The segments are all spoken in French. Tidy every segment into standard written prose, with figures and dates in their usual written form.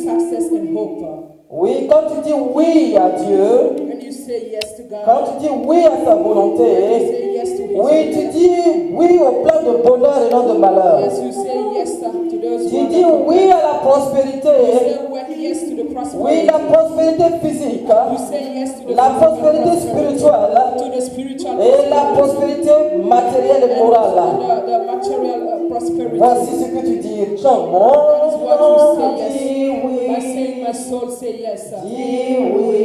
success and hope. Oui, quand tu dis oui à Dieu, When you say yes to God, quand tu dis oui à sa you volonté, say yes to His oui, tu will. dis oui au plan de bonheur et non de malheur. Yes, you say yes to those Tu who dis are oui à la You prospérité, say yes to the oui, prosperity. la prospérité physique, You say yes to the la physical prospérité prosperity, spirituelle to the spiritual et la prosperity, prospérité matérielle et morale. and the material prosperity. Voici ce que tu dis. Jean, mon That is what you nom say yes. dit By saying oui, my soul say yes. dis oui,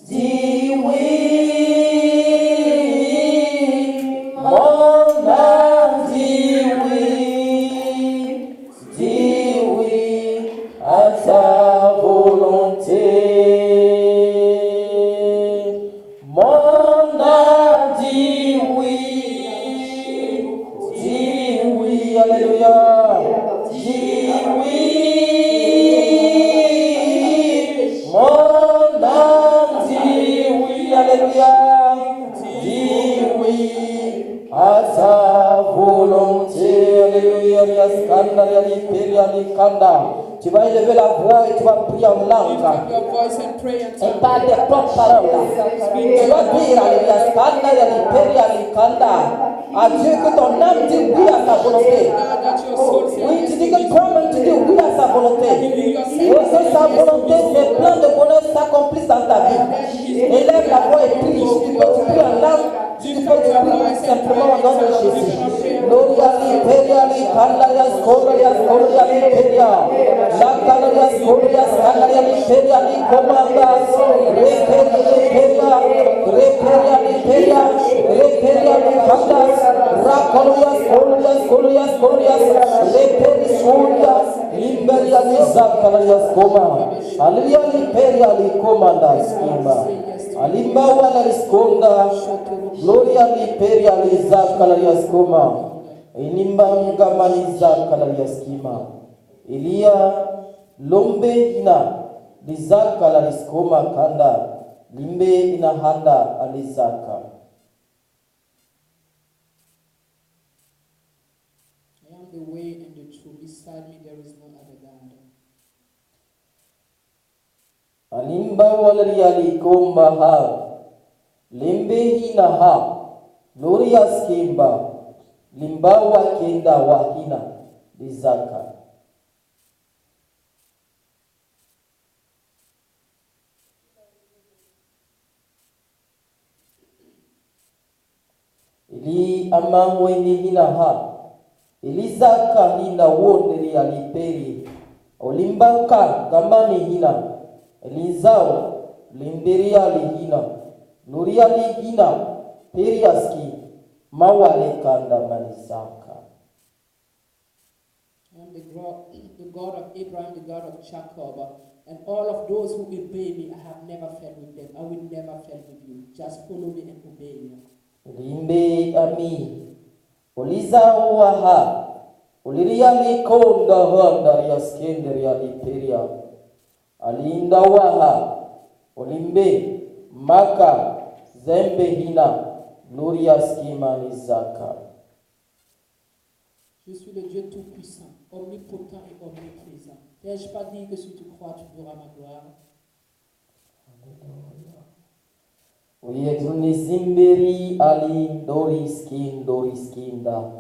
dis oui. Mon âme dit oui à ta volonté. Mon âme dit oui, alléluia. Dis oui, mon âme dit oui, alléluia. Dis oui à ta volonté, alléluia. Tu vas élever la voix et tu vas prier en Lift langue. up your voice and pray and Et par tes propres paroles, tu vas dire à Dieu que ton âme dit oui à sa volonté. Oui, tu dis que toi-même tu dis oui à sa volonté. Et que sa volonté, ses plans de bonheur s'accomplissent dans ta vie. Élève la voix et prie. Si tu peux, tu pries en langue. Si tu peux, tu pries simplement au nom de Jésus. Gloria li candaria scoria li peria. La candaria scoria li comandas. Reperia li candas. Racolia scoria. Reperi scoria. Limberia li zacalaria scoma. Alia li peria li comandas. Alimba wala risconda. Gloria li peria li zacalaria scoma. Inimba ngamaniza kalaria skima. Elia lombe ina lizaka la riskoma kanda limbe ina handa alizaka. I am the way and the truth. Beside me there is no other God. Alimba walaria likomba ha limbe ina ha gloria skimba limbawa kenda wahina lizaka. Ili amangwe ni hina ha ilizaka hina wonderi aliperi olimbauka gamani hina elizao limberia lihina nuria lihina periaski mawale kanda manizaka. I am the God of Abraham, the God of Jacob, and all of those who obey me, I have never failed with them. I will never fail with you. Just follow me and obey me. Limbe ami uliza uwaha uliria likonda handa riaskender ya liperia alinda waha ulimbe maka zembe hina gloria skima nizaka. Je suis le Dieu tout-puissant, omnipotent et omniprésent. T'ai-je pas dit que si tu crois, tu verras ma gloire? Uyetunizimberi ali doriskinda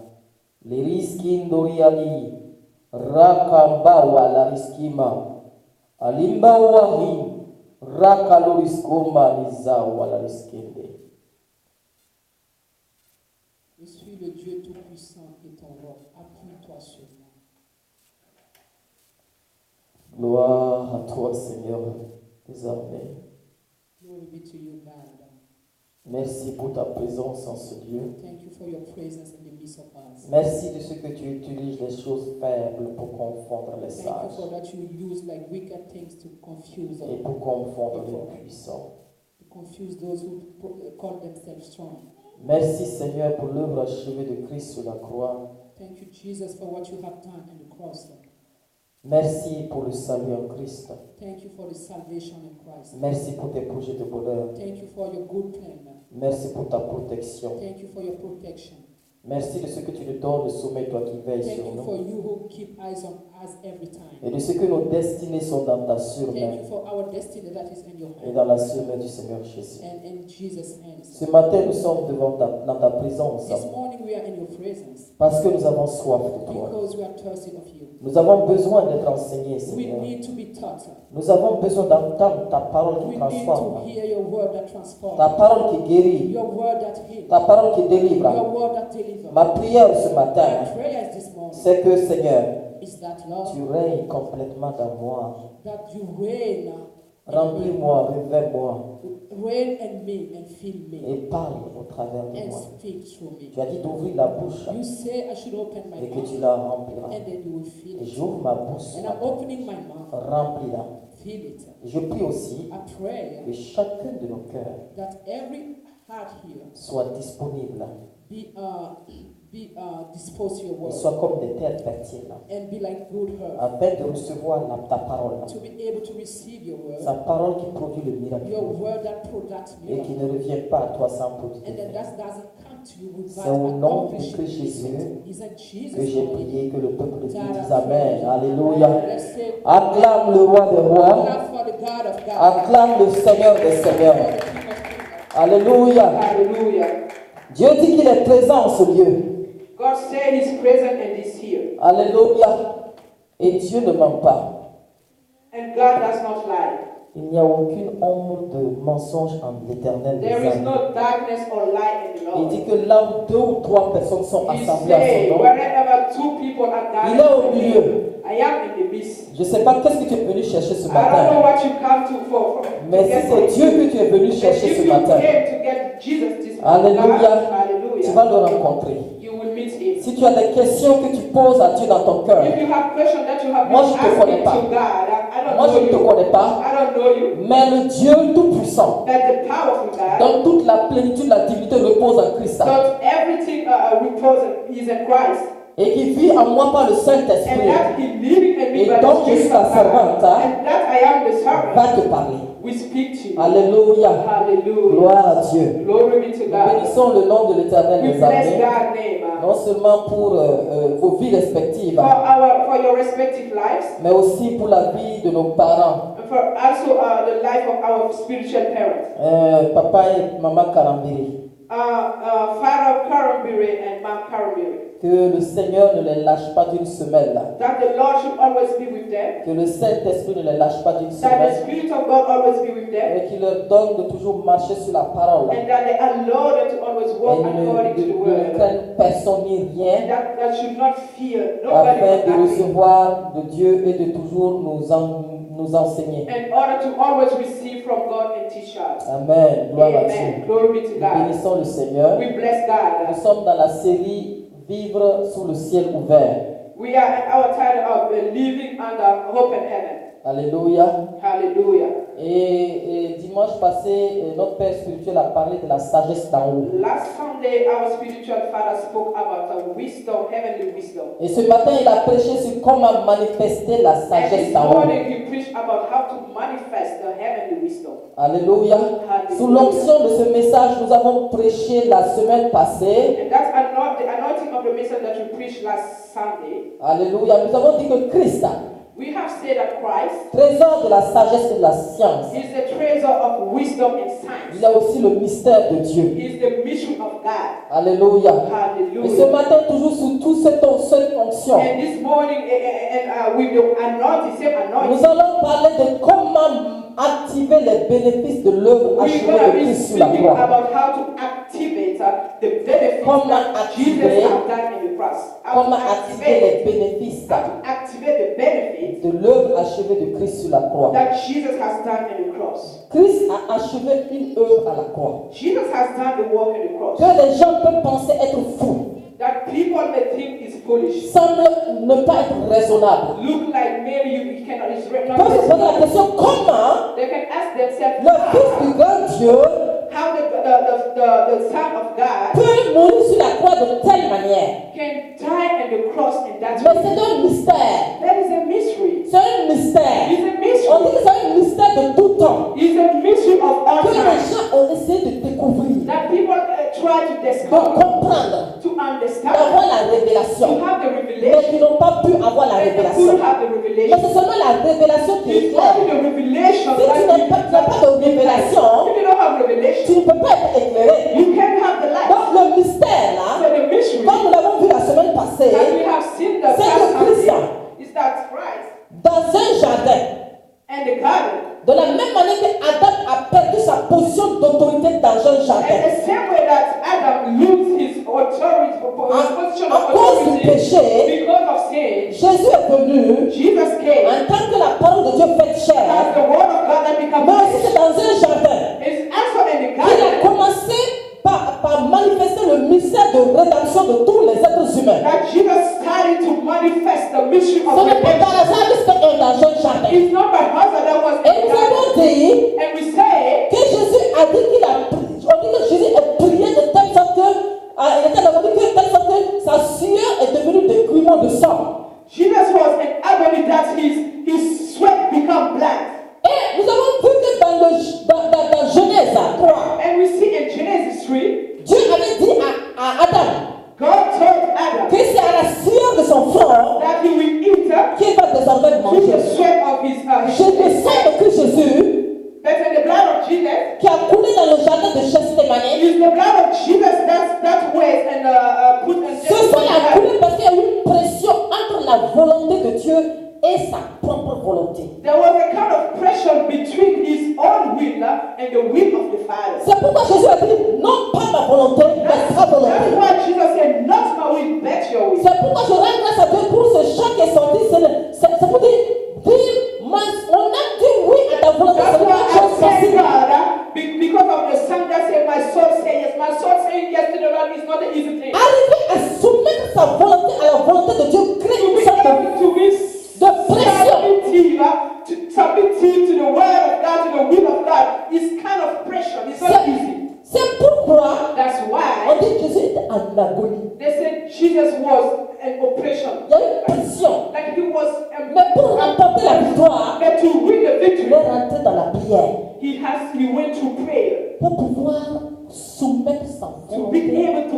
liriskin ali rakambawa lariskima alimbawahi rakaloriskoma nizawa lariskinde. Je suis le Dieu tout-puissant et ton roi. Appuie-toi sur moi. Gloire à toi, Seigneur, désormais. Glory be to you, God. Merci pour ta présence en ce lieu. Thank you for your presence in the midst of us. Merci de ce que tu utilises les choses faibles pour confondre les Thank you sages for that you use like wicked things to confuse et pour confondre les puissants. to confuse those who call themselves strong. Merci Seigneur pour l'œuvre achevée de Christ sur la croix. Thank you, Jesus, for what you have done on the cross. Merci pour le salut en Christ. Thank you for the salvation in Christ. Merci pour tes projets de bonheur. Thank you for your good plan. Merci pour ta protection. Thank you for your protection. Merci de ce que tu nous donnes de sommeil, toi qui veilles Thank sur you nous. for you who keep eyes has every time. Et de ce que nos destinées sont dans ta surmain Thank you for our destiny that is in your et hand dans la surmain du Seigneur Jésus. and in Jesus' hands. Ce matin, nous sommes dans ta présence This morning we are in your presence parce que nous avons soif de toi. because we are thirsty of you. Nous avons besoin d'être enseignés, We Seigneur. need to be taught. Nous avons besoin d'entendre ta parole We qui need transforme, to hear your word that ta transforms, parole qui guérit, your word that heals, ta parole qui délivre. your word that delivers. Ma prière ce matin, My prayer is this morning c'est que, Seigneur, is that, Lord, tu règnes complètement dans moi. that you reign in me, Remplis-moi, révèle-moi reign in me and fill me et parle au travers de and moi. speak through me. Tu as dit d'ouvrir la bouche You say I should open my et que mouth tu la rempliras. and then you will fill Et it. j'ouvre ma bouche, And I'm opening my mouth, remplis-la. fill it. Et je prie aussi I pray que chacun de nos cœurs that every heart here soit disponible be disposed to your et word soit comme des terres fertiles and be like good herbs afin de recevoir ta parole. to be able to receive your word, Sa parole qui produit le miracle your word that products et qui miracle, ne revient pas à toi sans produire. and that doesn't come to you without C'est au nom de accomplishing Christ Jésus it. Is in que Jesus' j'ai name prié, que le peuple dise that I Amen. pray. Alléluia. Let's say, Acclame le roi des rois. clap for the God of God, Acclame le Seigneur des for seigneurs. the King of Kings. Alléluia. Hallelujah. Dieu dit qu'il est présent en ce lieu. God said He's present and He's here, Alléluia. Et Dieu ne ment pas. and God does not lie. Il n'y a aucune ombre de mensonge en l'Éternel des There is âmes. no darkness or light in the Il Lord. dit que là où 2 ou 3 personnes sont He assemblées à said, son nom, wherever two people are il est au gathered, milieu. I am in the midst. Je ne sais pas qu'est-ce que tu es venu chercher ce I don't know matin. what you come to for. Mais si c'est Dieu que tu es venu chercher If ce you matin, came to get Jesus this morning, Alléluia, God, tu hallelujah, vas le rencontrer. you will meet Him. Si tu as des questions que tu poses à Dieu dans ton cœur, If you have questions that you have Moi, been je te connais asking pas. to God, I don't moi je know ne te you. connais pas, I don't know you. mais le Dieu Tout-Puissant, But the powerful God, dont toute la plénitude, la divinité repose en Christ, not everything reposes is in Christ. et qui vit en moi par le And Saint-Esprit, that He living in me Et by donc, the je Spirit suis la of God. servante, hein, And that I am the servant. va te parler. We speak to you. Alléluia. Hallelujah. Gloire à Dieu. Glory be to Nous God. bénissons le nom de l'Éternel We des bless armées, God's name non seulement pour vos vies respectives, for your respective lives, mais aussi pour la vie de nos parents, and for also the life of our spiritual parents, papa et maman Karambiri. Father Karambiri and Mom Karambiri. Que le Seigneur ne les lâche pas d'une semelle, That the Lord should always be with them. que le Saint-Esprit ne les lâche pas d'une That the semelle, Spirit of God always be with them. et qu'il leur donne de toujours marcher sur la parole, And that they allow them to always et walk according to the ne word. craignent personne ni And rien, that should not fear nobody afin but de nothing. recevoir de Dieu et de toujours nous enseigner. In order to always receive from God and teach us. Amen. Gloire à Dieu. Amen. Glory be to Nous God. bénissons le Seigneur. We bless God. Nous sommes dans la série Vivre sous le ciel ouvert. We are at our title of living under open heaven. Alléluia. Hallelujah. Et dimanche passé, notre Père spirituel a parlé de la sagesse d'en haut. Last Sunday, our spiritual father spoke about the wisdom, heavenly wisdom. Et ce matin, il a prêché sur comment manifester la And sagesse this d'en haut. morning, he preached about how to manifest the heavenly wisdom. Alléluia. Sous l'onction de ce message, nous avons prêché la semaine passée. And that's the anointing of the message that we preached last Sunday. Alléluia. Nous avons dit que Christ, We have said that Christ trésor de la sagesse et de la science, is the treasure of wisdom and science. il a aussi le mystère de Dieu. He is the mystery of God. Alléluia. Et ce Hallelujah. matin, toujours sous toute cette onction, And this morning, with the anointing, same anointing, nous allons parler de comment activer les bénéfices de l'œuvre we're achevée going to de be Christ sur la speaking croix. about how to activate the benefits Comment that Jesus activer- has done in the cross. How Comment to activer les bénéfices how to activate the benefits de l'œuvre achevée de Christ sur la croix. that Jesus has done in the cross. Christ a achevé une œuvre à la croix Jesus has done the work in the cross. que les gens peuvent penser être fou, That people may think is foolish. semble ne pas être raisonnable. Look like maybe you cannot. It's not Peuvent se poser la possible. question comment They can ask themselves le Fils du grand Dieu how the Son of God peut mourir sur la croix de telle manière. can die on the cross in that Mais way. c'est un mystère. That is a mystery. C'est un mystère. It's a On dit mystery. que c'est un mystère de tout temps It's a mystery of all que les time gens ont essayé de découvrir, that people try to de discover, comprendre. to d'avoir la révélation, mais qui n'ont pas pu avoir la révélation. Mais c'est seulement la révélation qui est claire. Si tu n'as pas de révélation, tu ne peux pas être éclairé. Donc le mystère là, comme nous l'avons vu la semaine passée, c'est que Christ, dans un jardin, de la même manière que Adam a perdu sa position d'autorité dans un jardin, à cause du péché, Jésus est venu en tant que la parole de Dieu faite chair. Mais aussi c'est dans un jardin qu'il a commencé par manifester le mystère de rédemption de tous les êtres humains. Ce n'est pas par hasard que c'était dans un jardin. Et nous avons dit que Jésus a dit qu'il a prié. On dit que Jésus a prié de telle sorte que sa sueur est devenue des grumeaux de sang. Jesus was in agony that his sweat become black. Et nous avons vu que dans Genèse 3, And we see in Genesis 3, Dieu avait dit à Adam God told Adam que c'est à la sueur de son front that he will eat qu'il va désormais to manger. the sweat of his Je le sang de Christ Jésus But in the blood of Jesus qui a coulé dans le jardin de Gethsémani, is the blood of Jesus that weighs and put in ce sang a coulé parce qu'il y a eu une pression entre la volonté de Dieu et sa propre volonté. There was a kind of pressure between his own will and the will of the Father. C'est pourquoi Jésus a dit non pas ma volonté, mais sa volonté. That's why Jesus said, not my will, but your will. C'est pourquoi je rends grâce à Dieu pour ce chant qui est sorti. C'est pour dire, on a dit oui à ta volonté. That's C'est why une I chose thank facile. God because of the song that said, my soul say yes. My soul saying yes to the Lord is not an easy thing. Arriver à soumettre sa volonté à la volonté de Dieu crée To une be sorte able to be de pression. submitting to the word of God, to the will of God, is kind of pressure. It's not easy. C'est pourquoi That's on why dit que Jésus était en agonie. they said Jesus was an oppression. Il y a une pression. Like he was Mais pour remporter la victoire, but to win the il victory, est rentré dans la prière he went to prayer pour pouvoir soumettre sa to be volonté. able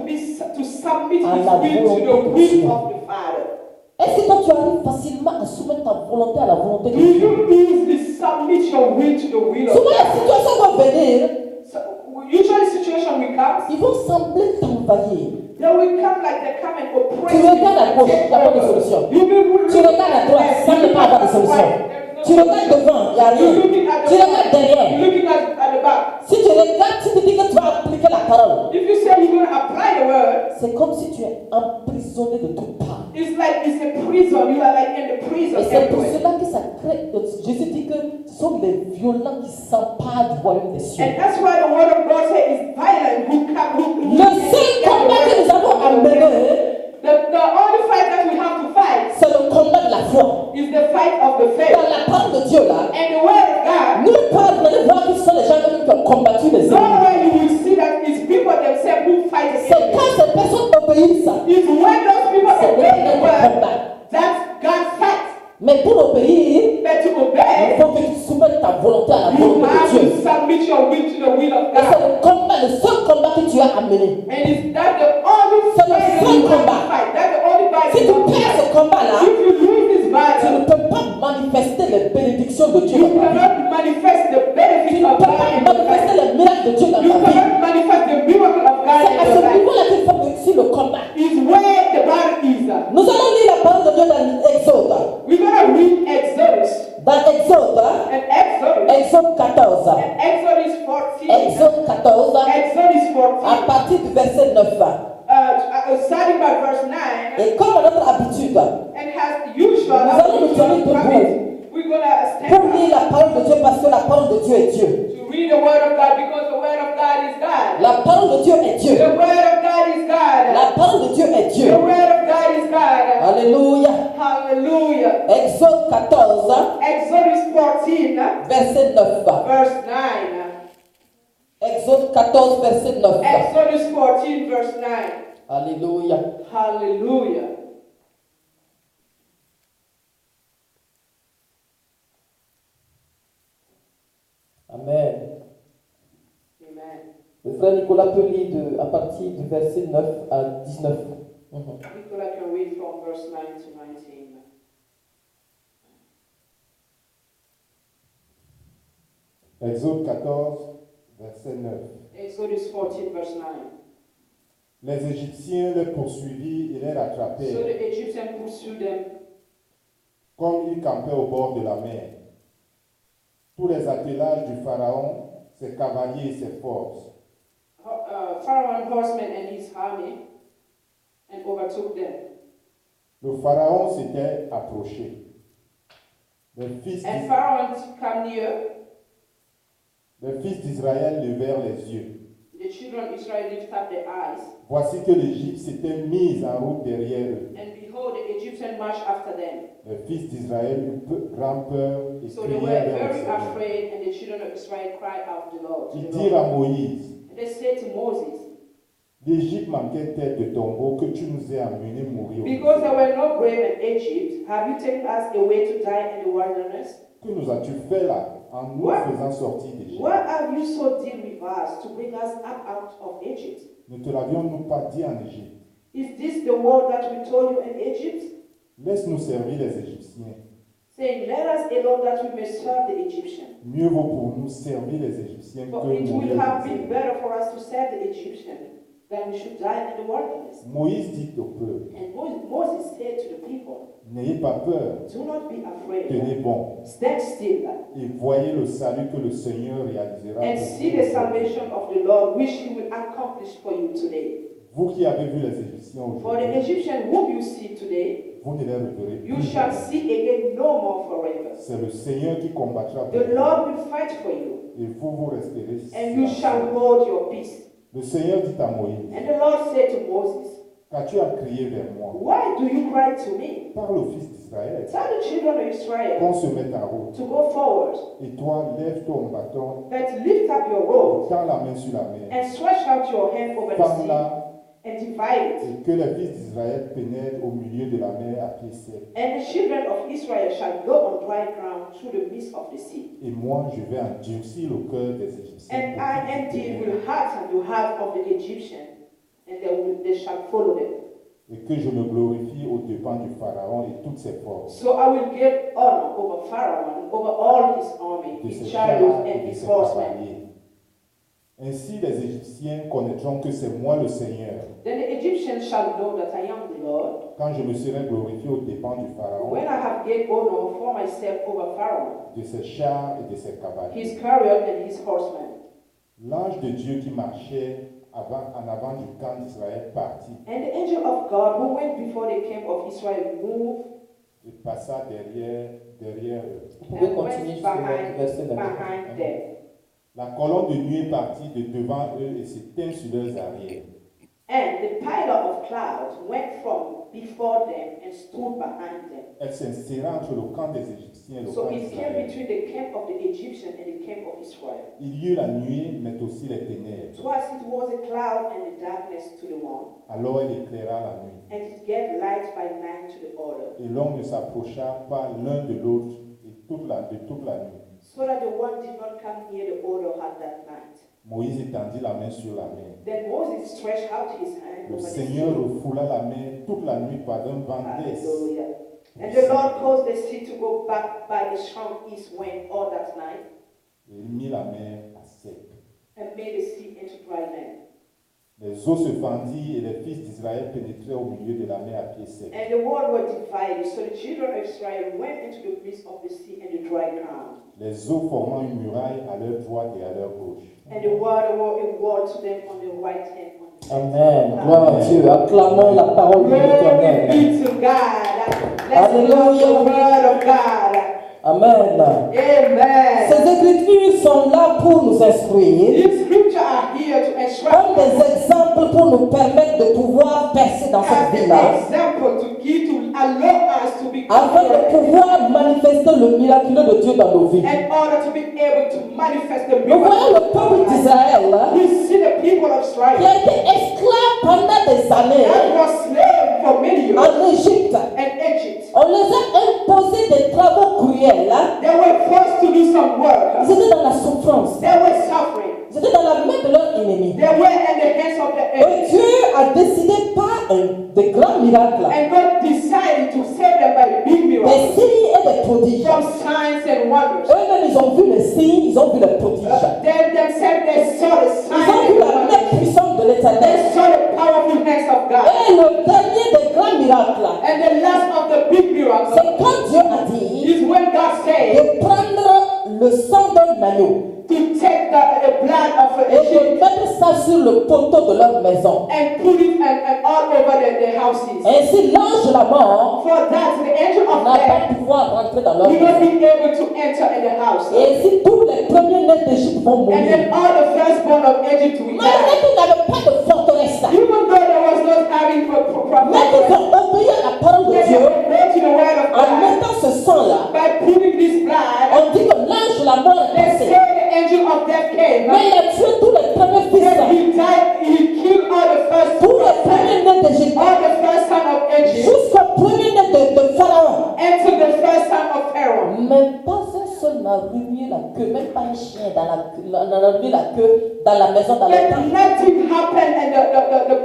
to submit À his la will to volonté the de will Dieu. of the Father. Est-ce que toi tu arrives facilement à soumettre ta volonté à la volonté de Do Dieu? you easily submit your will to the will of Souvent God? les situations vont venir, So, usually situation will come, ils vont sembler t'envahir. they will come like they come and oppress Tu regardes à gauche, il n'y a pas de you. solution. You will Tu regardes à droite, ça ne peut pas avoir de solution. Tu regardes devant, il n'y a rien. Tu regardes derrière. You're looking at the back. Si tu regardes, si tu dis que tu vas appliquer la parole, If you say you're going to apply the word, c'est comme si tu es emprisonné de toutes parts. it's like it's a prison. You are like in the prison Et c'est pour everywhere. cela que ça crée. Jésus dit que ce sont les violents qui s'emparent du royaume des cieux. And that's why the word of God says it's violent who come. Le seul combat que nous avons à mener, The only fight that we have to fight c'est le combat de la foi. is the fight of the faith. Dans la parole de Dieu là, And the word of God, nulle part vous allez voir que ce sont les gens qui ont combattu les ennemis. nowhere you will see that it's people themselves who fight C'est against quand them. ces personnes obéissent, It's when those people c'est obey the le word combat. that God fights. Mais pour obéir, But to il obey, faut que tu soumets ta volonté à la you volonté have de Dieu. to submit your will to the will of Et c'est God. le combat, le seul combat que tu as à mener. And is that the only C'est le fight that seul you have to combat. fight? That's the only fight Si you tu have to perds fight. ce combat-là, If you lose this tu ne battle, peux pas manifester les bénédictions de Dieu you dans ta vie. cannot manifest the Tu benefits ne of peux God pas in your manifester life. les miracles de Dieu dans You ta vie. cannot manifest the miracle of God C'est in à your ce life. niveau-là qu'il faut réussir le combat. Is where the battle is. Nous allons lire la parole de Dieu dans Exode. We're gonna read Exodus. Dans Exode, And Exodus. Exode 14. And Exodus 14. Exode 14, Exodus 14. à partir du verset 9. Starting by verse 9. Et comme à notre habitude, And as usual, Nous allons nous tenir debout we're gonna stand pour up lire la parole de Dieu parce que la parole de Dieu est Dieu. to read the word of God because the word of God is God. La parole de Dieu est Dieu. The word of God is God. La parole de Dieu est Dieu. The word of God is God. Alléluia. Hallelujah. Exode 14, Exodus 14, verset 9. verse 9. Exode 14, verset 9. Exodus 14, verse 9. Alléluia. Hallelujah. Amen. Amen. Le frère Nicolas peut lire à partir du verset 9 à 19. Nicola can read from verse 9 to 19. Exode 14, verset 9. Exodus 14, verse 9. Les Égyptiens les poursuivirent et les So rattrapèrent, the Egyptians pursued them comme ils campaient au bord de la mer. Tous les attelages du Pharaon, ses cavaliers et ses forces, Pharaoh horsemen and his army and overtook them. le Pharaon s'était approché. Les fils And Pharaoh came near. d'Israël levèrent les yeux. The children of Israel lifted up their eyes, Voici que l'Égypte s'était mise en route derrière eux. and behold, the Egyptians marched after them. Les fils d'Israël eurent grand peur et So they were crièrent vers le very Seigneur. afraid, and the children of Israel cried out to the Lord. Ils dirent à Moïse, And they said to Moses, l'Égypte manquait-elle de tombeau que tu nous aies amenés mourir au because désert? there were no grave in Egypt, have you taken us away to die in the wilderness? Que nous as-tu fait là en nous What? faisant sortir d'Égypte? What have you so deal with us to bring us up out of Egypt? Ne te l'avions-nous pas dit en Égypte? Is this the word that we told you in Egypt? Laisse-nous servir les Égyptiens. Saying, let us alone that we may serve the Egyptians. Mieux vaut pour nous servir les Égyptiens For que it mourir will have au been désert. better for us to serve the Egyptians than we should die in the wilderness. Moïse dit au peuple, And Moses said to the people, n'ayez pas peur, do not be afraid. tenez bon, Stand still et voyez le salut que le Seigneur réalisera and pour see vous. the salvation of the Lord, which he will accomplish for you today. Vous qui avez vu les Égyptiens For the aujourd'hui, Egyptians whom you see today, vous ne les reverrez you plus. shall see again no more forever. C'est le Seigneur qui combattra pour The vous, Lord will fight for you, et vous resterez and you silencieux. shall hold your peace. Le Seigneur dit à Moïse, And the Lord said to Moses, qu'as-tu à crier vers moi? why do you cry to me? Parle aux fils d'Israël, Tell the children of Israel qu'on se mette en route. to go forward, Et toi, lève ton bâton, but lift up your rod tends la main sur la mer, and stretch out your hand over the sea fends-la, and divide it. et que les fils d'Israël pénètrent au milieu de la mer à pied sec. And the children of Israel shall go on dry ground through the midst of the sea. Et moi, je vais endurcir le cœur des Égyptiens. And pour I qu'ils indeed pénètrent, will harden the heart of the Egyptians, and they shall follow them. et que je me glorifie au dépens du Pharaon et toutes ses forces, So I will give honor over Pharaoh and over all his army, de his ses chars chariots et and de his ses horsemen. cavaliers. Ainsi, les Égyptiens connaîtront que c'est moi le Seigneur, Then the Egyptians shall know that I am the Lord, quand je me serai glorifié au dépens du Pharaon, when I have gained honor for myself over Pharaoh, de ses chars et de ses cavaliers. his chariot and his horsemen. L'ange de Dieu qui marchait en avant du camp d'Israël partit And the angel of God who went before the camp of Israel moved et passa derrière eux. Vous pouvez and continuer went jusqu'au verset 21. behind them. La colonne de nuit est partie de devant eux et s'éteint sur leurs arrières. And the pillar of cloud went from before them and stood behind them. Elle s'inséra entre le camp des Égyptiens et le So camp it came d'Israël. between the camp of the Egyptian and the camp of Israel. Il y eut la nuit, mais aussi les ténèbres. Twice it was a cloud and a darkness to the one, Alors elle éclaira la nuit. and it gave light by night to the other, Et l'homme ne s'approcha pas l'un de l'autre et de toute la nuit. so that the one did not come near the other at that night. Moïse étendit la main sur la mer. Then Moses stretched out his hand Le over the Seigneur sea. refoula la mer toute la nuit par un vent d'est. Hallelujah. And the Lord caused the sea to go back by a strong east wind all that night, Et il mit la mer à sec. and made the sea into dry land. Les eaux se fendirent et les fils d'Israël pénétrèrent au milieu de la mer à pied sec. And the waters were divided, so the children of Israel went into the midst of the sea and the dry ground. Les eaux formant une muraille à leur droite et à leur gauche. And the water were a wall to them on the right hand. Amen. Gloire à Dieu. Acclamons la parole de Glory l'Éternel. be to God. Let's Hallelujah. love the word of God. Amen. Amen. Ces écritures sont là pour nous instruire, These scriptures are here to comme instruct des us exemples pour nous permettre de pouvoir percer dans cette as vie-là, an example to give to allow us to be afin de conquerors, pouvoir manifester le miraculeux de Dieu dans nos vies. in order to be able to manifest the Nous voyons le peuple miracle. d'Israël là, We see the people of qui Israel a été esclave pendant des années that was slaves for many years en Égypte. in Egypt. On les a imposé des travaux cruels. Là. They were forced to do some work. Ils étaient dans la souffrance. They were suffering. Ils étaient dans la main de leur ennemi. They were wonders. Eux-mêmes, ils ont vu les signes, ils ont vu les prodiges. They themselves, they saw the Ils ont signs vu and la main wonders. puissante de They l'Éternel. saw the powerful hands of God. Et le dernier des grands miracles, là, And the last of the big miracles c'est quand Dieu a dit is when God said de prendre le sang d'un agneau to take the blood of a et de sheep mettre ça sur le poteau de leur maison. and put it and all over the houses. Ainsi, l'ange de la mort For that, the angel of n'a pas death pouvoir rentrer dans leur will not maison. be able to enter in the house. Et ainsi, tous les premiers-nés d'Égypte vont And mourir. then all the firstborn of Egypt will Malgré die. qu'ils n'avaient pas de forteresse, Even though there was not having a mais ils prophet, ont obéi à la parole de they Dieu obeyed to the word of en God mettant ce sang-là. by putting this blood. On dit que l'ange de la mort est They passé. say the angel of death came. Mais il a tué tous les premiers fils, Then he died, he killed all the first tous les premiers-nés d'Égypte, all the first son of Egypt, jusqu'au premier-né de Pharaon. and to the first son of Pharaoh. Même pas un seul n'a remué la queue, même pas un chien n'a remué la queue dans la maison, dans le Then temple. nothing happened and the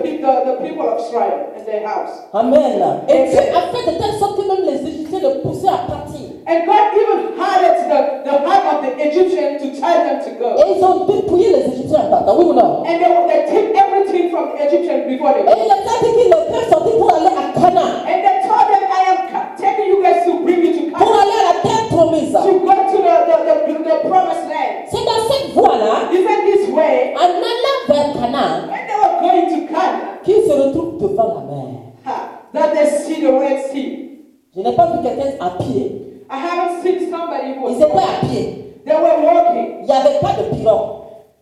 people of Israel in their house. Amen. Et Dieu a fait de telle sorte que même les Égyptiens le poussaient à partir. And God even hardened the heart of the Egyptians to tell them to go. Et ils ont dépouillé les Égyptiens en partant, oui ou non? And they took everything from the Egyptians before they Et go. il a dit qu'il les fait sortir pour aller à Canaan, And they told them, I am taking you guys to bring you to pour Canaan, aller à la terre promise. to go to the promised land. C'est dans cette voie-là, Isn't this way? en allant vers Canaan, When they were going to Canaan, qu'ils se retrouvent devant la mer. that they see the Red Sea. Je n'ai pas vu quelqu'un à pied. I haven't seen somebody who was Ils étaient walking. à pied. They were walking. Il n'y avait pas de pirogue.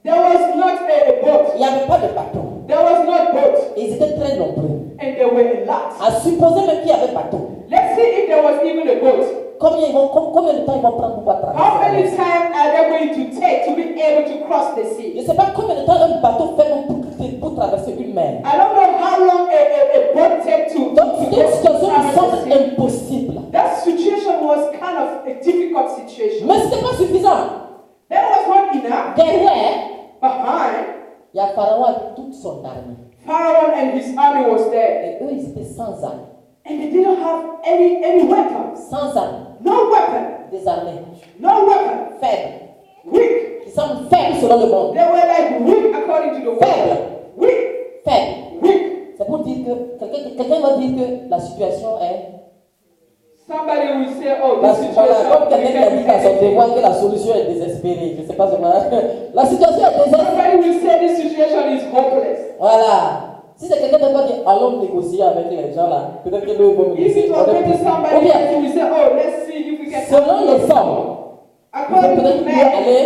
There was not a boat. Il n'y avait pas de bateau. There was not boat. Et ils étaient très nombreux. And they were a lot. À supposer même qu'il y avait bateau. Let's see if there was even a boat. Combien de temps ils vont prendre pour pouvoir How many traverser? times are they going to take to be able to cross the sea? Je ne sais pas combien de temps un bateau fait même pour traverser une mer. I don't know how long a boat takes to Donc c'est une situation qui traverse semble the sea. impossible. That situation was kind of a difficult situation. Mais ce n'était pas suffisant. That was not enough. Derrière, Behind, il y a Pharaon avec toute son armée. Pharaoh and his army was there. Et eux, ils étaient sans armes. And they didn't have any weapons. Sans armes. No weapon. Désarmés. No weapon. Faibles. Weak. Qui semblent faibles selon le monde. They were like weak according to the world. Faibles. Weak. Faibles. Weak. C'est pour dire que quelqu'un va dire que la situation est. Somebody will say, oh, Parce this que voilà, comme situation. quelqu'un qui a dit dans son témoin que la solution est désespérée. Je ne sais pas comment. La situation est désespérée. Somebody will say this situation is hopeless. Voilà. Si c'est quelqu'un qui va dire allons négocier avec les gens là, peut-être que nous vont If it négocier. was maybe Ou somebody bien, else, will say, oh, let's see if we can. selon les hommes, According peut-être to mieux men, aller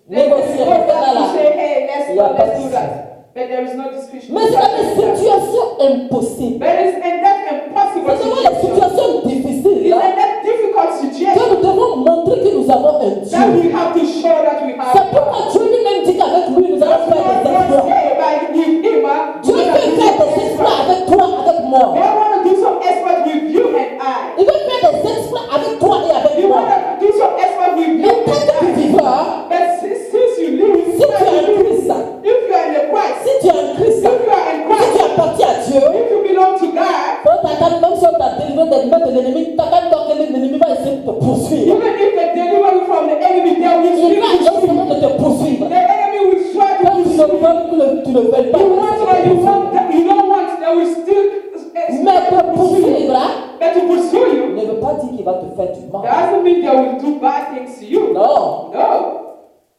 they will négocier. go Parce que là, back to là. say, hey, let's Il y a go, pas let's de do souci. that. But there is no discussion. Mais c'est dans des situations impossibles. And that's impossible C'est dans les situation. situations difficiles It's là, in that difficult que situation nous devons montrer que nous avons un that Dieu. we have to show that we have. C'est pourquoi Dieu lui-même dit qu'avec lui nous allons That's faire what des God exploits. said by with him. Dieu we're peut gonna faire do des some exploits exploits. avec toi, avec moi. God want to do some exploits with you and I. Il veut faire des exploits avec toi et avec You moi. want to do some exploits with you Mais tant que tu and I. vivras, But since you live, si tu es en Christ, if you are in the Christ, si tu es en Christ, if you are in si Christ, tu appartiens à Dieu, if you belong to God, faut t'attendre même si on t'a délivré des mains de l'ennemi, t'attends donc que l'ennemi va essayer de te poursuivre. even if they deliver you from the enemy, they will Il still va essayer de te poursuivre. the enemy will try to Quand tu pursue ne veux, tu ne veux pas. you want or you want that you don't want, they will still Mais te poursuivre but to pursue you ne veut pas dire qu'il va te faire du mal. doesn't mean they will do bad things to you. Non. No.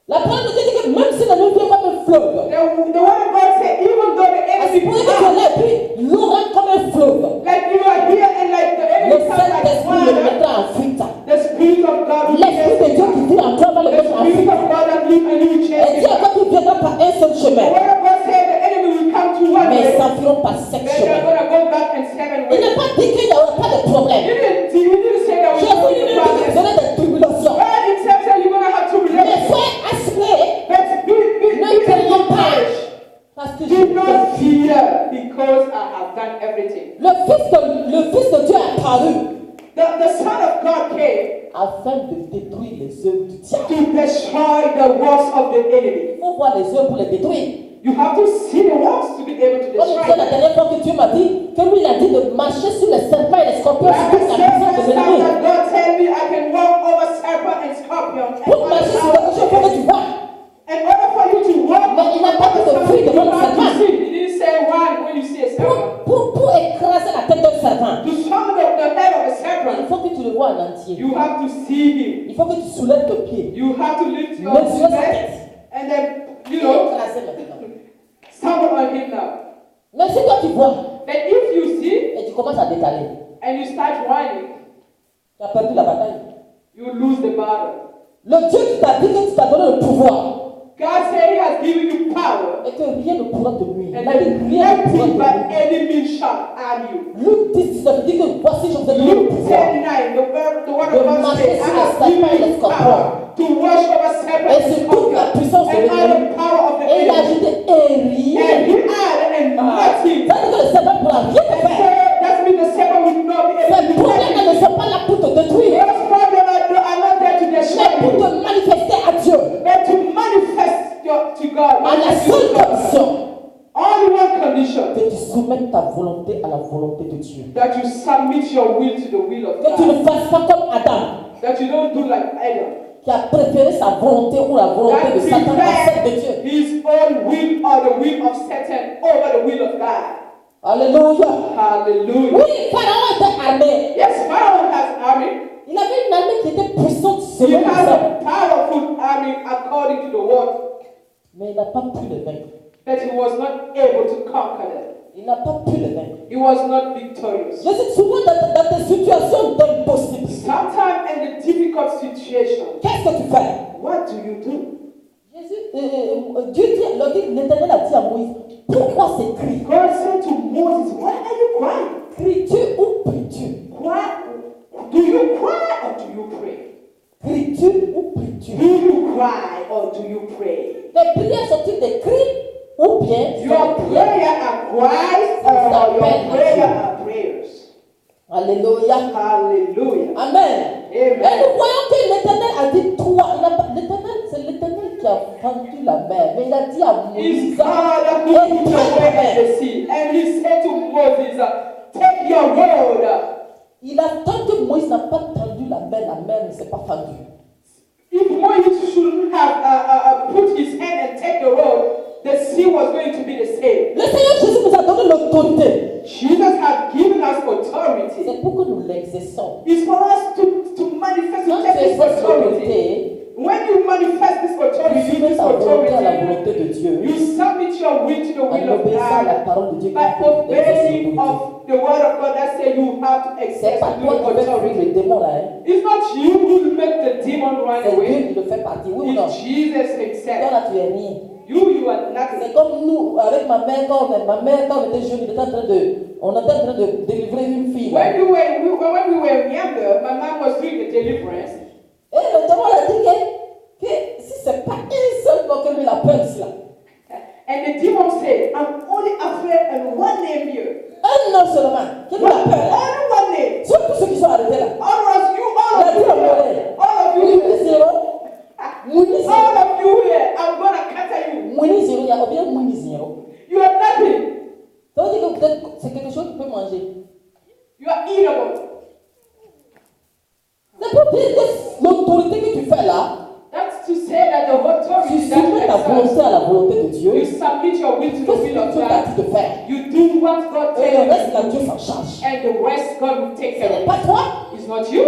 La parole de Dieu dit que même si l'ennemi vient comme un fleuve, The word of God said, even though the à ce enemy point que tu es comes, là et puis l'aura comme un fleuve, like you are here and like the le enemy comes like Saint-Esprit le water, mettra en fuite. the Spirit of God will L'Esprit de Dieu qui vit en toi va le the mettre en Spirit fuite. of God that lives in you will Et change Dieu you. encore qu'il viendra par un seul The chemin, word of God said the enemy will come to one mais way, ils s'enfuiront par sept then they're chemins. going to go back in 7 Il ways. n'a pas dit qu'il n'y aura pas de problème. He didn't say that we Jésus will lui-même dit be qu'il y problems. aurait des tribulations. God himself said you're going to have to Mais relate. soyez assurés, But ne craignez pas, perish. parce que Do not fear because I have done everything. le Fils de Dieu est apparu The Son of God came afin de détruire les œuvres du diable. to destroy the works of the enemy. Il faut voir les œuvres pour les détruire. You have to see the works to be able to Comme je destroy disais la them. dernière fois que Dieu m'a dit, que lui il a dit de marcher sur les serpents et les scorpions, Like sur I toute la said puissance last de time l'ennemi. that God told me I can walk over serpent and champion. Pour marcher sur quelque chose, il faut que tu vois. In order for you to walk, Mais il n'a pas dit de fruit devant le you have to serpent. see. He didn't say one when you see a serpent. Pour écraser la tête d'un serpent, To summon the head of a il serpent, faut que tu le vois en entier. you have to see him. Il faut que tu soulèves tes pieds. You have to lift your Mesurer sa head tête. and then, Et you know, écraser maintenant. summon on him now. Mais si toi tu vois But if you see et tu commences à décaler, and you start whining, tu as perdu la bataille. you lose the battle. Le Dieu qui t'a dit que tu t'as donné le pouvoir God said He has given you power, et que rien ne pourra te nuire. and Il a dit that rien ne pourra nothing te but nuire. any means shall harm you. Luc 10, 19 dit que voici je vous ai donné le Luke pouvoir. 10:9, the word De of God marcher says, I sur les have serpents et given les you scorpions. power to wash over Et serpents sur and toute la puissance de scorpions, and all l'ennemi. the power of the Et il a enemy. ajouté et And rien. He added, and nothing. Ça veut dire que le serpent ne pourra rien te And so faire. that means the serpent will not be able Ces to do problèmes ne anything. sont pas là pour te détruire, Those problems are not there to mais destroy pour you, te manifester à Dieu. but to manifest to God. À la seule condition Only one condition, que tu soumettes ta volonté à la volonté de Dieu. that you submit your will to the will of Que tu God. ne fasses pas comme Adam, That you don't do like Adam. qui a préféré sa volonté ou la volonté That de Satan à celle de Dieu. prepared his own will or the will of Satan over the will of God. Alléluia. Hallelujah. Oui, Pharaon était armé. Yes, Pharaoh has army. Il avait une armée qui était puissante He selon has les hommes. a powerful army according to the word, Mais il n'a pas pu le vaincre. but he was not able to conquer them. Il n'a pas pu le vaincre. He was not victorious. Je suis souvent dans des situations d'impossible. Sometimes in the difficult situation, Qu'est-ce que tu fais? what do you do? Dieu dit, l'Éternel a dit à Moïse, pourquoi ces cris? God said to Moses, why are you crying? Cries-tu ou pries-tu? Do you cry or do you pray? Cries-tu ou pries-tu? Do you cry or do you pray? Tes prières sont-ils des cris ou bien Your des prières? prayer are cries or your prayer are prayers. Alléluia. Hallelujah. Amen. Et Amen. nous voyons que l'Éternel a dit toi. C'est l'Éternel qui a fendu la mer. Mais il a dit à It's Moïse, God that put et your way in the sea. And he said to Moses, take your road. il attend que Moïse n'a pas tendu la mer ne s'est pas fendue. If Moses shouldn't have put his hand and take the road, the sea was going to be the same. Le Seigneur Jésus nous a donné l'autorité. Jesus has given us authority. C'est pour que nous l'exerçons. It's for us to manifest, Quand to tu take this exerces authority. l'autorité, When you manifest this tu authority, use soumets this ta volonté à la authority, volonté de Dieu. you submit your will to the En will of obéissant à la God parole de Dieu. by obeying of the word of God that says you have to C'est exercise pas toi qui fais fuir authority. le démon là. Hein. It's not you who will make the demon run C'est Dieu away. qui le fait partir. Oui ou non? It's Jesus Toi himself. là, tu es rien. You are nothing. C'est comme nous, avec ma mère, quand on était jeune, on était en train de délivrer une fille. Là. When we were younger, my mom was doing the deliverance. Et le démon a dit que si c'est pas un seul mot que lui la peur là. And the demon said, I'm only afraid of one name here. Un nom seulement. Qui lui la peur là. Only one name. Surtout ceux qui sont arrêtés là. All of you, Il a dit au here. All of you Mouni here. zéro. Mouni zéro. All of you here. I'm going to cancel you. Mouni zéro. Il y a bien Mouni zéro. You are nothing. Ça veut dire que peut-être c'est quelque chose que tu peux manger. You are eatable. C'est pour dire que l'autorité que tu fais là, That's to say that the tu authority soumets ta that volonté à la volonté de Dieu. you submit your will to Tu the fais ce will que of Dieu t'a God. dit de faire. You do what God Et le tells reste, you, là, Dieu s'en charge. and the rest God will take Ce care n'est of. pas toi, It's not you.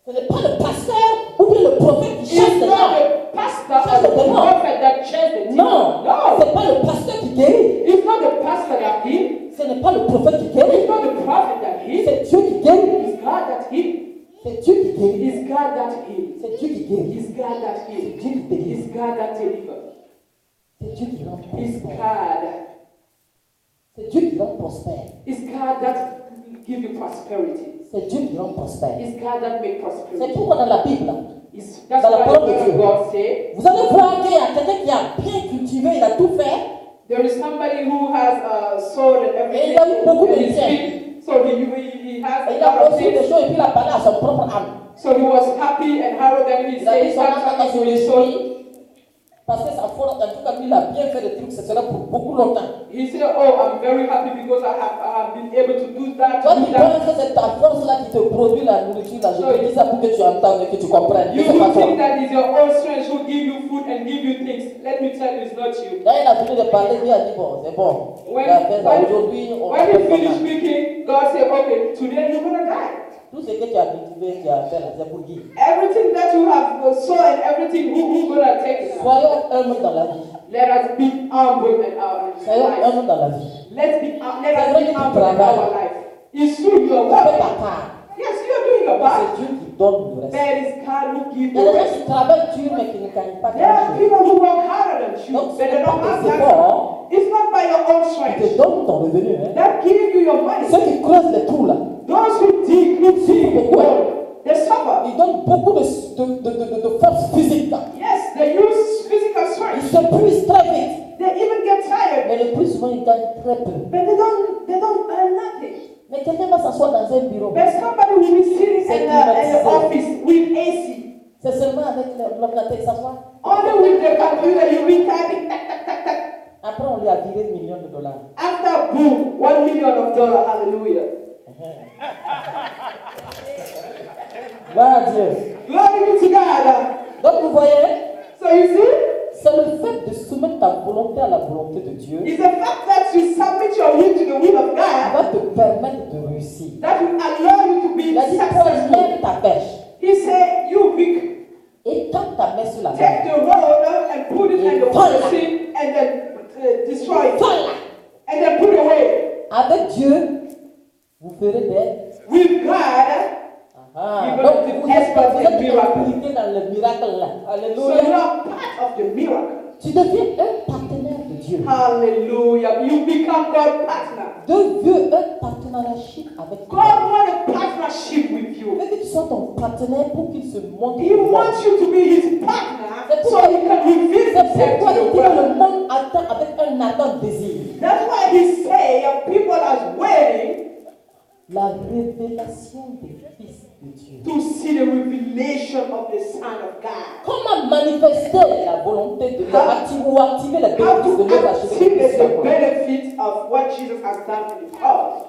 ce n'est pas le pasteur ou bien le prophète qui chasse It's les not gens. the pastor or the prophet that changed the demon. Non, No. ce n'est pas le pasteur qui guérit. It's not the pastor that healed. Ce n'est pas le prophète qui It's guérit. not the prophet that healed. C'est Dieu qui guérit. It's God that healed. C'est Dieu qui guérit. It's God that healed. C'est Dieu qui guérit. It's God that C'est healed. Dieu qui délivre. It's God that delivers. C'est Dieu qui rend It's prospère. God. C'est Dieu qui rend prospère. It's God that gives you prosperity. C'est Dieu qui rend prospère. It's God that makes C'est prosperity. pourquoi dans la Bible, That's Dans la why the parole de word Dieu. of God says vous allez voir qu'il y a quelqu'un qui a bien cultivé, il a tout fait. there is somebody who has sold and everything. Et il a eu beaucoup de and he's biens. been- So he has Et a il a lot of reçu des things. choses et puis il a parlé à son propre âme. So he was happy and arrogant. He Il a dit said son âme sometimes sur he les sold. fruits. Parce que sa force, en tout cas, lui, il a bien fait des trucs, ce sera pour beaucoup longtemps. He said, oh, I'm very happy because I have been able to do that. Toi, To tu do that. penses que c'est ta force là qui te produit la nourriture là. Je te dis ça pour que tu entendes et que tu comprennes. You C'est pas would toi. think that is your own strength who give you food and give you things. Let me tell you, it's not you. Quand il a fini de parler, Dieu a dit bon, c'est bon. Il a fait ça. Aujourd'hui, on va When he faire finished ça. speaking, God said, okay, today you're going to die. Tout ce que tu as cultivé, tu as fait là, c'est pour Guy. Everything that you have sown and everything, who's going to take it? Soyons humbles dans la vie. Let us be humble in our Soyons life. humbles dans la vie. Let us be humble in our life. It's true, you are Tu fais ta working. part. Yes, you are doing your C'est part. Dieu qui donne le reste. There is God who gives Il y a the des gens rest. qui travaillent dur mais qui ne gagnent pas There are grand-chose. people who work harder than you, Donc, but ce they n'est don't pas have tes that. efforts It's not by your own qui strength. te donnent ton revenu. Hein. That give you your money. Ceux qui creusent les trous là, Those who dig, they suffer. ils donnent beaucoup de force physique. Là. Yes, they use physical Ils strength. s'épuisent très vite. They even get tired, Mais le plus souvent, ils gagnent très peu. but they don't earn nothing. Mais quelqu'un va s'asseoir dans un bureau. But somebody will be sitting in the office with AC. C'est seulement avec l'ordinateur qui s'assoit. Only with the computer, you be typing. Après, on lui a viré millions de dollars. After boom, $1 million. Hallelujah. Gloire à Dieu. Glory be to God. Donc, vous voyez, So you see, c'est le fait de soumettre ta volonté à la volonté de Dieu it's the fact that you submit your will to the will of qui God va te permettre de réussir. that will allow you to be Il a dit, toi, successful. lève ta pêche He said, you big. et tends ta main sur la Take mer. the rod and put it in the sea and then destroy it. Voilà. And then put it away. Avec Dieu, vous ferez des... With God, Ah, You're donc, going to vous êtes expert in miracle. impliqué dans le miracle là. so Alléluia. you are part of the miracle. Tu deviens un partenaire de Dieu. Hallelujah. You become God's partner. Dieu veut un partenariat avec toi. God wants a partnership with Il you. veut que tu sois ton partenaire pour qu'il se montre. He wants you to be his partner so he can reveal C'est himself pourquoi to il the dit que le world. monde attend avec un ardent désir That's why he say people are waiting la révélation des fils de Dieu. to see the revelation of the Son of God. Comment manifester la volonté de ou activer la How bénédice de to l'œuvre activate the achevée. benefit of what Jesus has done in the cross.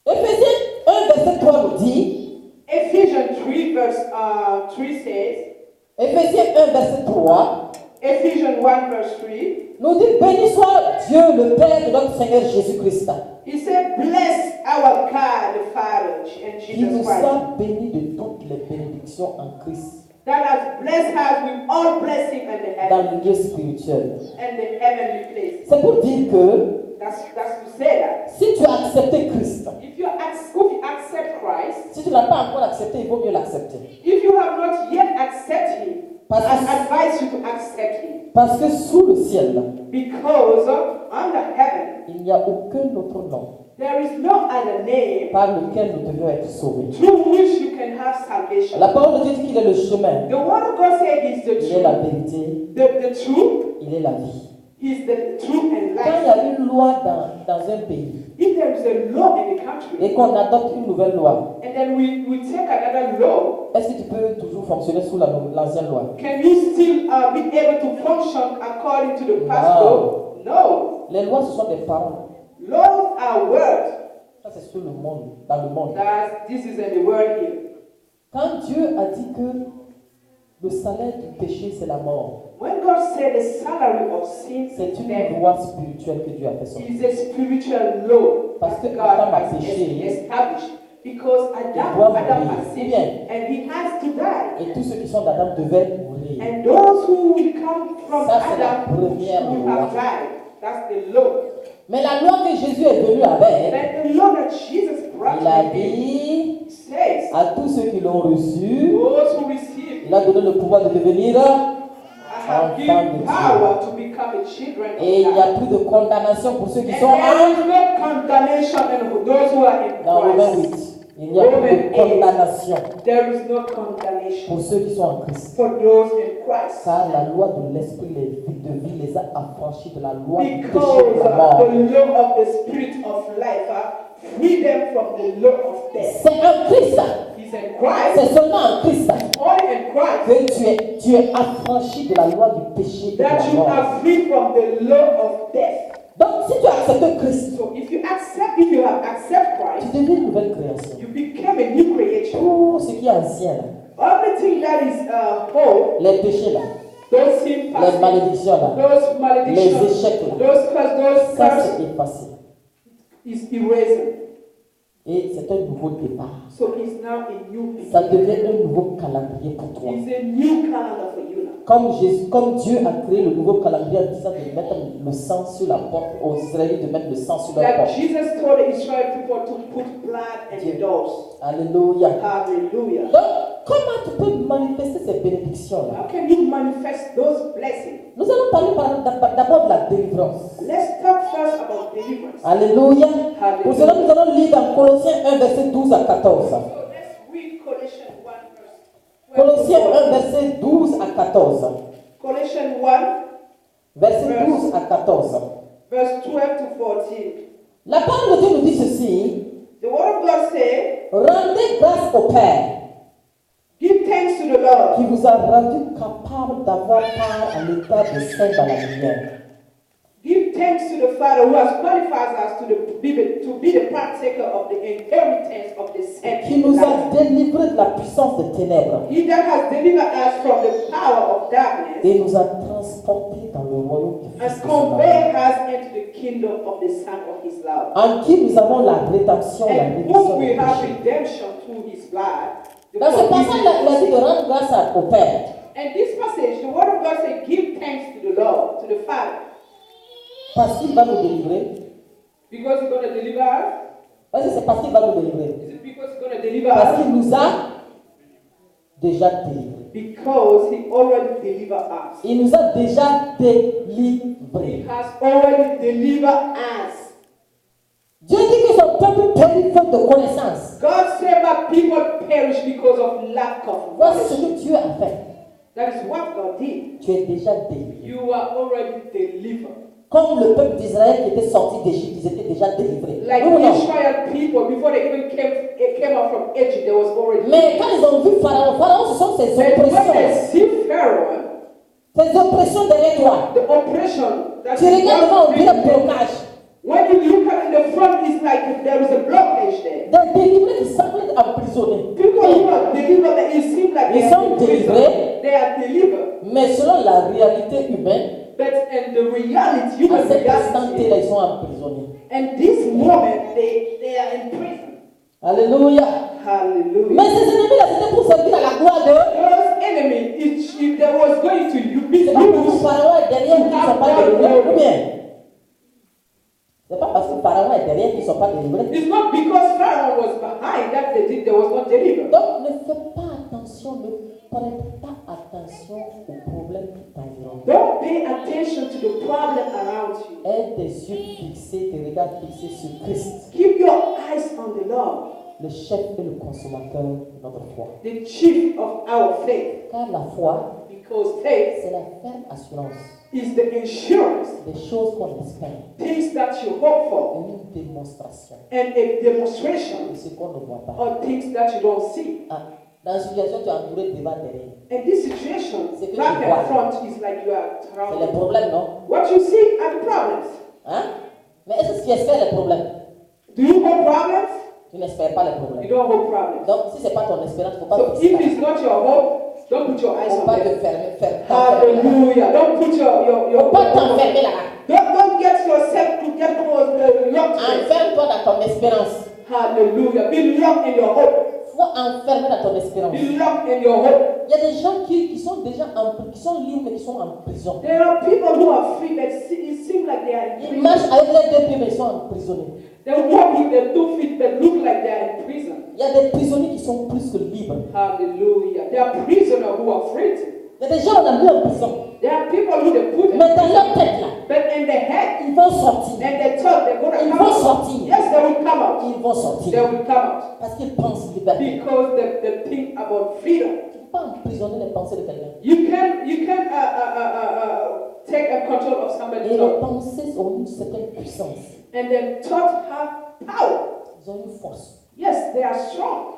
Éphésiens 1, verset 3 nous dit, Ephesians 3 verse 3 says, Éphésiens 1, verset 3, Ephesians 1 verse 3, nous dit, béni soit Dieu le Père de notre Seigneur Jésus-Christ, he said, bless our God the Father and qui nous Jesus Christ, a bénis de toutes les bénédictions en Christ that has blessed us with all blessing in the dans heaven le lieu spirituel. and the heavenly place. C'est pour dire que That's to say that. si tu as accepté Christ, If you accept Christ, si tu ne l'as pas encore accepté, il vaut mieux l'accepter. if you have not yet accepted Him, Parce I que, advise you to accept Him. parce que sous le ciel, Because under heaven, il n'y a aucun autre nom there is no other name par lequel nous devions être sauvés. through which you can have salvation. La parole de Dieu dit qu'il est le chemin, The word of God says He's the il est la truth. vérité, The truth, il est la vie. He's the truth and Quand il y life. a une loi dans un pays If there is a law in the country, et qu'on adopte une nouvelle loi, and then we take another law, est-ce que tu peux toujours fonctionner sous l'ancienne loi? can you still be able to function according to the past No. law? No. Les lois, ce sont des paroles. Laws are words. Ça, c'est sur le monde, dans le monde. This is in the word here. Quand Dieu a dit que le salaire du péché, c'est la mort, When God said the salary of sin c'est is une death, loi spirituelle que Dieu a fait sortir. is a spiritual law Parce que that God Adam a has péché. established. Because Adam doit has mourir. sinned and he has to die. Et tous ceux qui sont d'Adam devaient mourir. And those who will come from Ça, c'est la Adam première will loi. have died. That's the law. Mais la loi que Jésus est venu avec, But the law that Jesus brought il a with him dit says, à tous ceux qui l'ont reçu, those who receive il a donné le pouvoir de devenir. I have given power to become a children of Et il n'y a God. plus de condamnation pour ceux qui And sont there is en. no condemnation in those who are in Dans Romains Christ. 8, il n'y a plus de condamnation There is no condemnation pour ceux qui sont en Christ. for those in Christ. Car la loi de l'esprit de vie les a affranchis de la loi du péché Because et de la mort. the law of the spirit of life free them from the law of death. C'est un Christ It's It's in Christ, C'est seulement en Christ only in Christ, que tu es affranchi de la loi du péché et de that la you mort. are free from the law of death. Donc, si tu as accepté Christ, So if you have accepted tu Christ, deviens une nouvelle création. you become a new creation. Tout ce qui est ancien, là, Everything that is old, les péchés, là, those sin les past, malédictions, là, those les maledictions, échecs, là, those ça curses c'est effacé. is erased. Et c'est un nouveau départ. So it's now a new Ça beginning. devient un nouveau calendrier pour toi. It's a new calendar for you now. Comme Dieu a créé le nouveau calendrier en disant de mettre le sang sur la porte, aux Israélites de mettre le sang sur leur Like porte. Jesus told the Israel people to put blood in the doors. Alléluia. Hallelujah. Donc, comment tu peux manifester ces bénédictions-là? How can you manifest those blessings? Nous allons parler d'abord de la délivrance. Let's talk first about deliverance. Alléluia. Alléluia. Pour cela, nous allons lire dans Colossiens 1, verset 12 à 14. So let's read Colossians 1 verse 12 to Colossiens 1, 14. verset 12 à 14. Colossians 1 Verset 12 à 14. verse 12 to 14. La parole de Dieu nous dit ceci. The word of God says, Rendez grâce au Père give thanks to the Lord qui vous a rendu capable d'avoir part à l'état de saint dans la lumière. Give thanks to the Father who has qualified us to be the partaker of the inheritance of the saints. Qui nous a délivrés de la puissance des ténèbres He that has delivered us from the power of darkness et nous a transportés dans le royaume du and Fils de son amour, conveyed us into the kingdom of the Son of His love. en qui nous avons la rédemption, la And rémission whom we des have péchés. redemption through His blood. the Dans ce passage, forgiveness il a of dit de sin. rendre grâce au Père. And this passage, the word of God says, give thanks to the Lord, to the Father, Parce qu'il va nous délivrer. because He's going to deliver us. Parce que c'est parce qu'il va nous délivrer. Is it because He's going to deliver Parce us? qu'il nous a déjà délivrés. Because He already delivered us. Il nous a déjà He délivrés. has already delivered us. Dieu dit que son peuple périt faute de connaissance. God said, my people perish because of lack of Voici ce knowledge. que Dieu a fait. That is what God did. Tu es déjà délivré. You are already delivered. Comme le peuple d'Israël qui était sorti d'Égypte, ils étaient déjà délivrés. Like Oui ou non? Israel people, before they even came out from Egypt, there was already. Mais quand ils ont vu Pharaon, Pharaon, ce sont ces And when they oppressions. see Pharaoh, Ces oppressions derrière toi. the oppression that Tu regardes devant, on dirait blocage. when you look at in the front, it's like there is a blockage there. Des délivrés qui semblent emprisonnés. People who are delivered, it seems like Ils they sont are in prison. délivrés. They are delivered. Mais selon la réalité humaine, But in the reality, à human cet instant-là, reality, ils sont emprisonnés. and this moment, they are in prison. Alléluia. Hallelujah. Mais ces ennemis-là, c'était pour servir à la gloire de. Those enemies, if there was going to be C'est pas parce que used, Pharaon est derrière qu'ils ne sont pas délivrés. Ou bien? C'est pas parce que Pharaon est derrière qu'ils ne sont pas délivrés. it's not because Pharaoh was behind that they was not delivered. Donc, ne fais pas attention, ne prête pas attention aux problèmes qui t'environnent. Don't pay attention to the problem around you. Aie tes yeux fixés, tes regards fixés sur Christ, Keep your eyes on the Lord, le chef et le consommateur de notre foi. the chief of our faith. Car la foi, Because faith c'est la ferme assurance is the insurance, des choses qu'on espère things that you hope et for, une démonstration and a demonstration de ce qu'on ne voit pas. of things that you don't see. Ah, dans une situation, tu es entouré devant derrière. And this situation, C'est que back tu vois. and front, is like you are C'est les surrounded. problèmes, non? What you see are the problems. Hein? Mais est-ce que tu espères les problèmes? Do you hope problems? Tu n'espères pas les You problèmes. don't hope problems. Donc, si ce n'est pas ton espérance, il ne faut pas So fixer if là. it's not your hope, don't put your Il eyes ne faut on pas te them. fermer, t'enfermer. Hallelujah. Don't put Il ne faut pas t'enfermer là. don't get yourself to get locked in. Enferme-toi dans ton espérance. Hallelujah. Be locked in your hope. Il faut enfermer dans ton espérance. Be locked in your hope. Il y a des gens qui sont déjà qui sont libres mais qui sont en prison. There are people who are free but it seems like they are in Ils prison. marchent avec les deux pieds mais ils sont emprisonnés. They walk with their 2 feet but look like they are in prison. Il y a des prisonniers qui sont plus que libres. Hallelujah. There are prisoners who are free. Il y a des gens qu'on a mis en prison. There are people who they put in Mais dans prison. leur tête là, But in the head, ils vont sortir. and they thought they're going to Ils come vont out. sortir. Yes, they will come out. Ils vont They sortir. will come out. Parce qu'ils pensent liberté. Because they think about freedom. Tu ne peux pas emprisonner les pensées de quelqu'un. You can take a control of somebody's Et les thought. pensées ont une certaine puissance. And then thoughts have power. Ils ont une force. Yes, they are strong.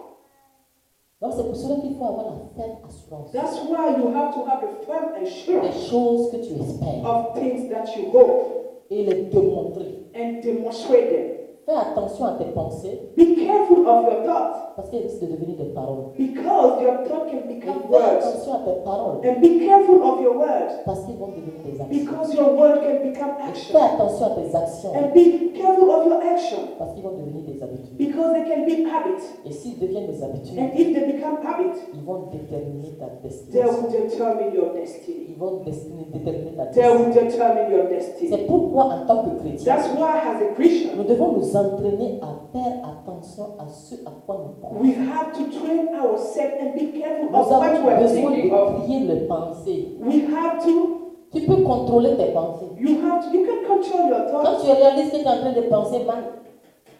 Donc c'est pour cela qu'il faut avoir la ferme assurance That's why you have to have the firm des assurance choses que tu espères of things that you hope et les démontrer. and demonstrate them. Fais attention à tes pensées Be careful of your thoughts parce qu'elles risquent de devenir des paroles. because your thought can Et become fais words. attention à tes paroles And be careful of your words parce qu'ils vont devenir des actions. because your word can become Et action. fais attention à tes actions And be careful of your action parce qu'ils vont devenir des habitudes. because they can be habits. Et s'ils deviennent des habitudes, And if they become habits, ils vont déterminer ta they destination. will determine your destiny. Ils vont déterminer ta They destination. will determine your destiny. C'est pourquoi, en tant que chrétien, That's why, as a Christian, nous devons nous entraîner à faire attention à ce à quoi nous pensons. we have to train ourselves and be careful Nous of what avons we're besoin thinking of. de prier les pensées. We have to. Tu peux contrôler tes pensées. You can control your Quand thoughts. tu réalises que tu es en train de penser mal,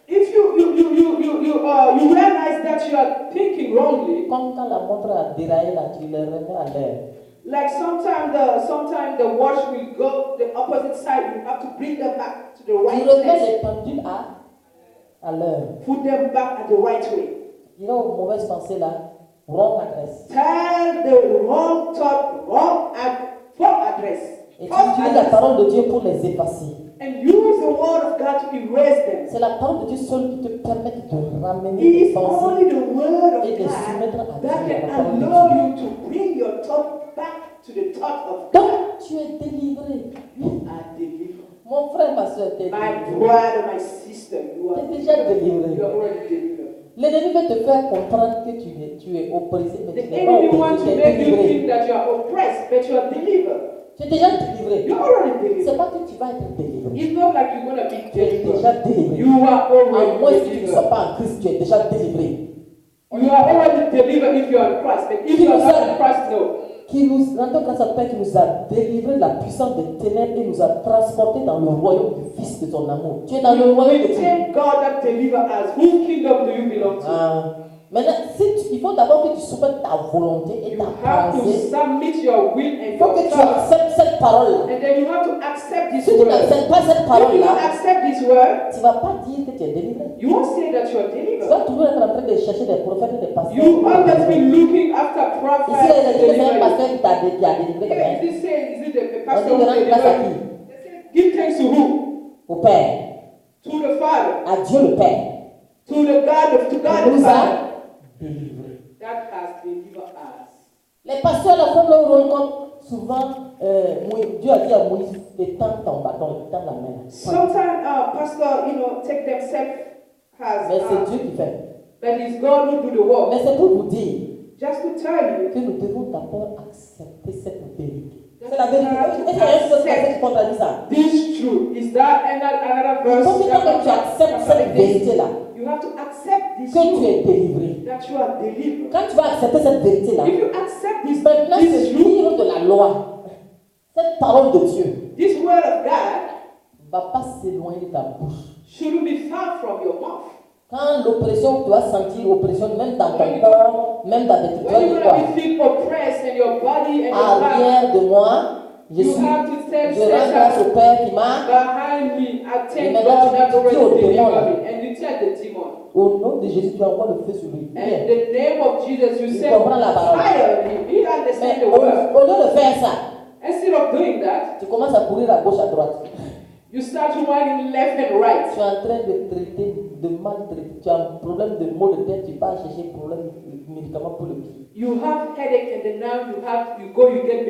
If you realize that you are thinking wrongly, comme quand la montre a déraillé là, tu le remets à l'heure. like sometimes the watch will go the opposite side. You have to bring them back to the Tu right remets place. les pendules à l'heure. Put them back at the right way. Il va aux mauvaises pensées là, wrong adresse. Tell the wrong thought, wrong address. Et tu False utilises la address. parole de Dieu pour les effacer. And use the word of God to erase them. C'est la parole de Dieu seule qui te permet de ramener It tes is pensées only the word et of de soumettre à God Dieu that la can parole de allow Dieu. you to bring your thought back to the thought of Donc, God. tu es délivré. You are delivered. Mon frère, ma soeur, t'es My délivré. brother, my sister, you are T'es déjà délivré. You are already delivered. L'ennemi veut te faire comprendre que tu es oppressé, mais The tu n'es pas enemy wants oppressé, to tu es make you délivré. think that you are oppressed, but you are delivered. Tu es déjà délivré. You're already delivered. C'est pas que tu vas être délivré. It's not like you're gonna be Tu es déjà delivered. délivré. You are À moins already que tu ne delivered. sois pas en Christ, tu es déjà délivré. You are already delivered if you are in Christ, but if you are not in Christ, no. Qui nous rendons grâce à Père qui nous a délivrés de la puissance des ténèbres et nous a transportés dans le royaume du Fils de son amour. Tu es dans le royaume de We Dieu. thank God that deliver us. Whose kingdom do you belong to? Maintenant, il faut d'abord que tu soumettes ta volonté et You ta have to pensée. submit your will and Il faut your que tu thoughts. acceptes cette parole-là. And then you have to accept this Si tu word. n'acceptes pas cette If you don't parole-là, accept this word, tu ne vas pas dire que tu es délivré. you won't say that you are Tu delivered. vas toujours être en train de chercher des prophètes et des pasteurs. You always be looking after Ici, prophets. les to églises, c'est un deliver you. pasteur qui t'a délivré. Yeah, Quand is it the on pastor dit who de rendre grâce à delivered qui? you? They say, give thanks to who? Au Père, To the Father. à Dieu le Père. To God Qui the nous Father. a délivrés. That has delivered us. Les pasteurs là font leur rôle comme souvent Dieu a dit à Moïse étends ton bâton, étends la main. Sometimes pastor, take themselves Mais c'est as, Dieu qui fait. but it's God who do the work. Mais c'est pour vous dire Just to tell you, que nous devons d'abord accepter cette vérité. That C'est la vérité. Est-ce qu'il y a une chose qui contradit ça? this truth. Is that another Il verse? faut que quand tu acceptes cette vérité-là, You have to accept this que tu truth, es délivré. that you are delivered. Quand tu vas accepter cette vérité-là, If you accept this maintenant ce truth, livre de la loi, cette parole de Dieu, this word of God ne va pas s'éloigner de ta bouche. shouldn't be far from your mouth. Quand l'oppression, tu vas sentir l'oppression même dans ton corps, même dans tes When you're territoires, gonna be feel oppressed in your body and your mind, arrière de moi, je you suis, have to tell je rends grâce au Satan, Père qui m'a, behind me, I thank Mais God maintenant, that tu dis au already démon, delivered là. me. And you tell the demon. au nom de Jésus, tu envoies le feu sur lui. And Bien. the name of Jesus, you Il say, comprend la parole. fire him. He understands Mais the word. au lieu de faire ça, Instead of doing that, tu commences à courir à gauche, à droite. you start running left and right. Tu es en train de traiter, de maltraiter. Tu as un problème de maux de tête, tu pars chercher problème de médicaments pour le pied. You have headache and then now you get